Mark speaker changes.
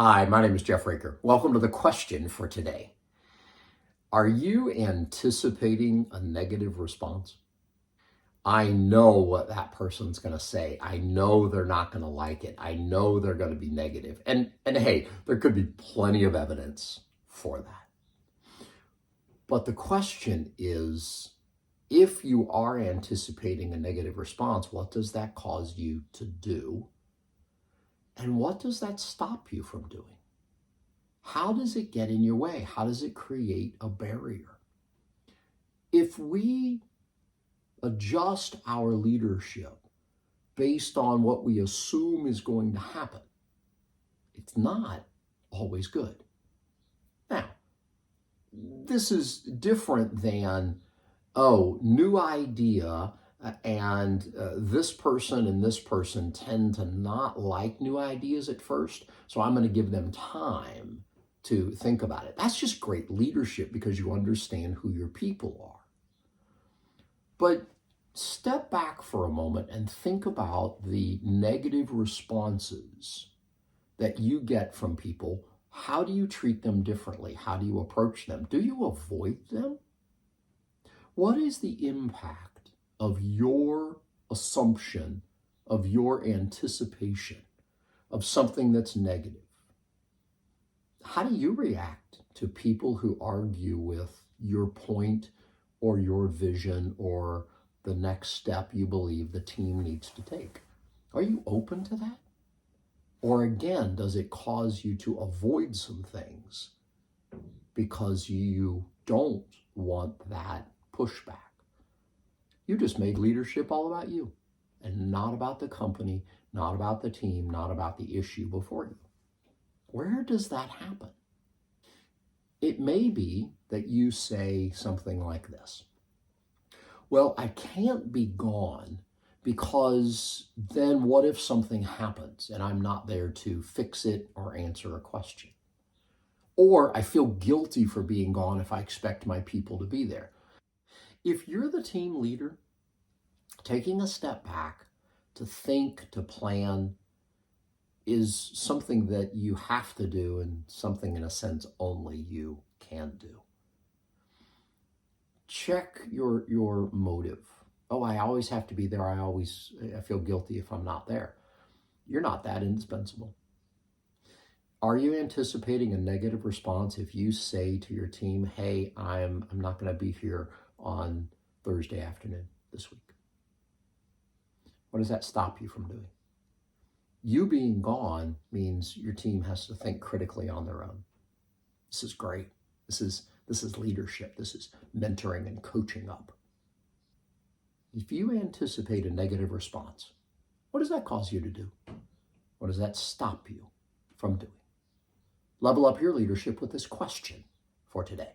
Speaker 1: Hi, my name is Jeff Raker. Welcome to the question for today. Are you anticipating a negative response? I know what that person's going to say. I know they're not going to like it. I know they're going to be negative. And hey, there could be plenty of evidence for that. But the question is, if you are anticipating a negative response, what does that cause you to do? And what does that stop you from doing? How does it get in your way? How does it create a barrier? If we adjust our leadership based on what we assume is going to happen, it's not always good. Now, this is different than, new idea, and this person and this person tend to not like new ideas at first, so I'm going to give them time to think about it. That's just great leadership because you understand who your people are. But step back for a moment and think about the negative responses that you get from people. How do you treat them differently? How do you approach them? Do you avoid them? What is the impact of your assumption, of your anticipation of something that's negative? How do you react to people who argue with your point or your vision or the next step you believe the team needs to take? Are you open to that? Or again, does it cause you to avoid some things because you don't want that pushback? You just made leadership all about you and not about the company, not about the team, not about the issue before you. Where does that happen? It may be that you say something like this. Well, I can't be gone because then what if something happens and I'm not there to fix it or answer a question? Or I feel guilty for being gone if I expect my people to be there. If you're the team leader, taking a step back to think, to plan, is something that you have to do and something in a sense only you can do. Check your motive. Oh, I always have to be there. I feel guilty if I'm not there. You're not that indispensable. Are you anticipating a negative response if you say to your team, hey, I'm not going to be here on Thursday afternoon this week? What does that stop you from doing? You being gone means your team has to think critically on their own. This is great. This is leadership. This is mentoring and coaching up. If you anticipate a negative response, what does that cause you to do? What does that stop you from doing? Level up your leadership with this question for today.